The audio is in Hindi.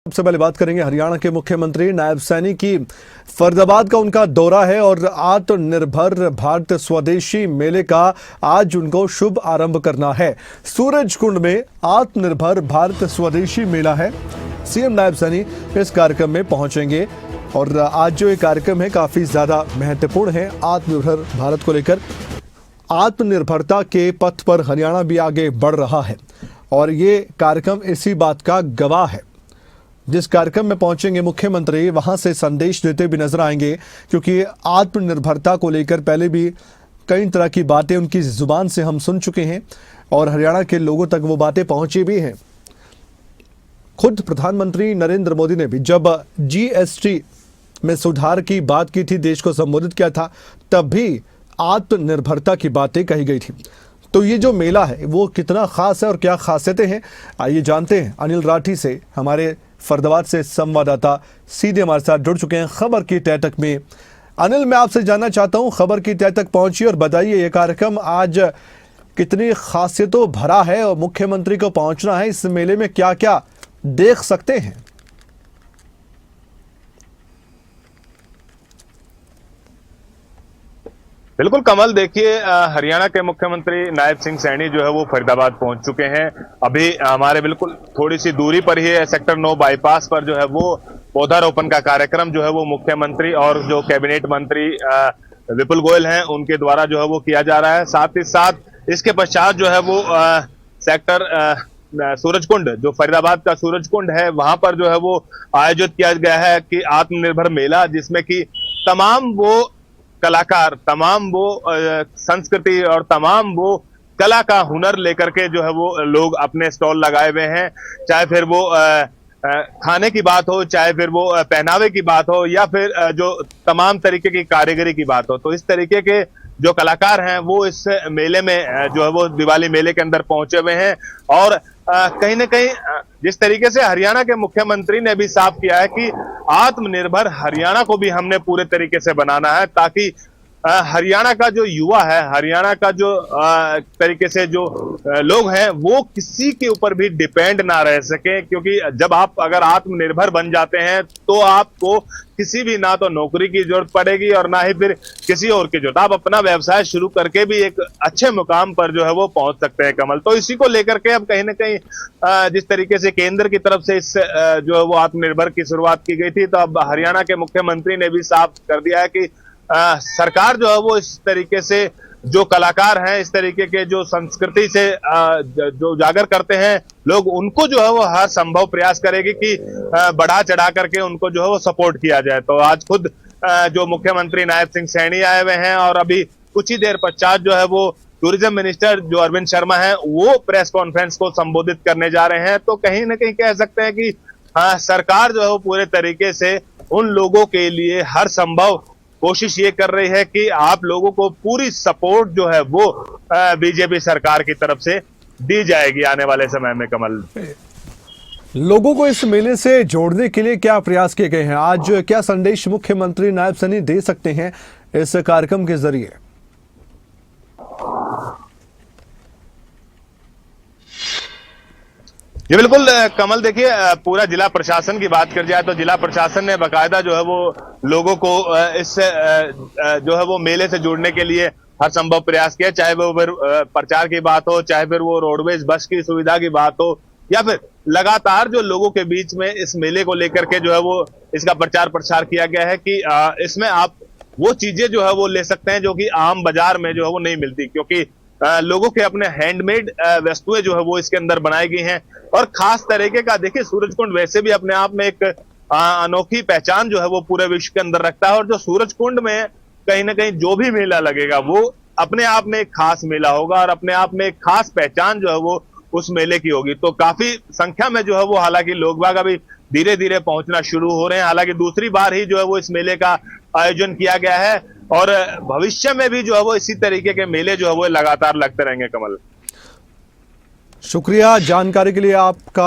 सबसे पहले बात करेंगे हरियाणा के मुख्यमंत्री नायब सैनी की। फरीदाबाद का उनका दौरा है और आत्मनिर्भर भारत स्वदेशी मेले का आज उनको शुभ आरंभ करना है। सूरजकुंड में आत्मनिर्भर भारत स्वदेशी मेला है। सीएम नायब सैनी इस कार्यक्रम में पहुंचेंगे और आज जो ये कार्यक्रम है काफी ज्यादा महत्वपूर्ण है। आत्मनिर्भर भारत को लेकर आत्मनिर्भरता के पथ पर हरियाणा भी आगे बढ़ रहा है और ये कार्यक्रम इसी बात का गवाह है। जिस कार्यक्रम में पहुंचेंगे मुख्यमंत्री, वहां से संदेश देते भी नजर आएंगे, क्योंकि आत्मनिर्भरता को लेकर पहले भी कई तरह की बातें उनकी जुबान से हम सुन चुके हैं और हरियाणा के लोगों तक वो बातें पहुंची भी हैं। खुद प्रधानमंत्री नरेंद्र मोदी ने भी जब जीएसटी में सुधार की बात की थी, देश को संबोधित किया था, तब भी आत्मनिर्भरता की बातें कही गई थी। तो ये जो मेला है वो कितना खास है और क्या खासियतें हैं, आइए जानते हैं अनिल राठी से। हमारे फरीदाबाद से संवाददाता सीधे हमारे साथ जुड़ चुके हैं खबर की तह तक में। अनिल, मैं आपसे जानना चाहता हूं, खबर की तह तक पहुंची और बताइए ये कार्यक्रम आज कितनी खासियतों भरा है और मुख्यमंत्री को पहुंचना है, इस मेले में क्या क्या देख सकते हैं? बिल्कुल कमल, देखिए हरियाणा के मुख्यमंत्री नायब सिंह सैनी जो है वो फरीदाबाद पहुंच चुके हैं। अभी हमारे बिल्कुल थोड़ी सी दूरी पर ही है, सेक्टर 9 बाईपास पर जो है वो पौधारोपण का कार्यक्रम जो है वो मुख्यमंत्री और जो कैबिनेट मंत्री विपुल गोयल हैं उनके द्वारा जो है वो किया जा रहा है। साथ ही साथ इसके पश्चात जो है वो सेक्टर सूरजकुंड, जो फरीदाबाद का सूरजकुंड है, वहां पर जो है वो आयोजित किया गया है कि आत्मनिर्भर मेला, जिसमें कि तमाम वो कलाकार, तमाम वो संस्कृति और तमाम वो कला का हुनर लेकर के जो है वो लोग अपने स्टॉल लगाए हुए हैं। चाहे फिर वो खाने की बात हो, चाहे फिर वो पहनावे की बात हो, या फिर जो तमाम तरीके की कारीगरी की बात हो, तो इस तरीके के जो कलाकार हैं वो इस मेले में जो है वो दिवाली मेले के अंदर पहुंचे हुए हैं। और कहीं ना कहीं जिस तरीके से हरियाणा के मुख्यमंत्री ने भी साफ किया है कि आत्मनिर्भर हरियाणा को भी हमने पूरे तरीके से बनाना है, ताकि हरियाणा का जो युवा है, हरियाणा का जो तरीके से जो लोग हैं वो किसी के ऊपर भी डिपेंड ना रह सके। क्योंकि जब आप अगर आत्मनिर्भर बन जाते हैं तो आपको किसी भी ना तो नौकरी की जरूरत पड़ेगी और ना ही फिर किसी और की जरूरत। आप अपना व्यवसाय शुरू करके भी एक अच्छे मुकाम पर जो है वो पहुंच सकते हैं कमल। तो इसी को लेकर के अब कहीं ना कहीं जिस तरीके से केंद्र की तरफ से इस जो है वो आत्मनिर्भर की शुरुआत की गई थी, तो अब हरियाणा के मुख्यमंत्री ने भी साफ कर दिया है कि सरकार जो है वो इस तरीके से जो कलाकार हैं, इस तरीके के जो संस्कृति से जो उजागर करते हैं लोग, उनको जो है वो हर संभव प्रयास करेगी कि बढ़ा चढ़ा करके उनको जो है वो सपोर्ट किया जाए। तो आज खुद जो मुख्यमंत्री नायब सिंह सैनी आए हुए हैं और अभी कुछ ही देर पश्चात जो है वो टूरिज्म मिनिस्टर जो अरविंद शर्मा है वो प्रेस कॉन्फ्रेंस को संबोधित करने जा रहे हैं। तो कहीं ना कहीं कह सकते हैं कि सरकार जो है वो पूरे तरीके से उन लोगों के लिए हर संभव कोशिश ये कर रही है कि आप लोगों को पूरी सपोर्ट जो है वो बीजेपी सरकार की तरफ से दी जाएगी आने वाले समय में कमल। लोगों को इस मेले से जोड़ने के लिए क्या प्रयास किए गए हैं? आज क्या संदेश मुख्यमंत्री नायब सैनी दे सकते हैं इस कार्यक्रम के जरिए? जी बिल्कुल कमल, देखिए पूरा जिला प्रशासन की बात कर जाए तो जिला प्रशासन ने बाकायदा जो है वो लोगों को इस जो है वो मेले से जुड़ने के लिए हर संभव प्रयास किया। चाहे वो फिर प्रचार की बात हो, चाहे फिर वो रोडवेज बस की सुविधा की बात हो, या फिर लगातार जो लोगों के बीच में इस मेले को लेकर के जो है वो इसका प्रचार प्रसार किया गया है कि इसमें आप वो चीजें जो है वो ले सकते हैं जो कि आम बाजार में जो है वो नहीं मिलती। क्योंकि लोगों के अपने हैंडमेड वस्तुएं जो है वो इसके अंदर बनाई गई हैं और खास तरीके का, देखिए सूरजकुंड वैसे भी अपने आप में एक अनोखी पहचान जो है वो पूरे विश्व के अंदर रखता है। और जो सूरजकुंड में कहीं ना कहीं जो भी मेला लगेगा वो अपने आप में एक खास मेला होगा और अपने आप में एक खास पहचान जो है वो उस मेले की होगी। तो काफी संख्या में जो है वो हालांकि लोग बाग अभी धीरे धीरे पहुंचना शुरू हो रहे हैं। हालांकि दूसरी बार ही जो है वो इस मेले का आयोजन किया गया है और भविष्य में भी जो है वो इसी तरीके के मेले जो है वो लगातार लगते रहेंगे कमल। शुक्रिया जानकारी के लिए आपका।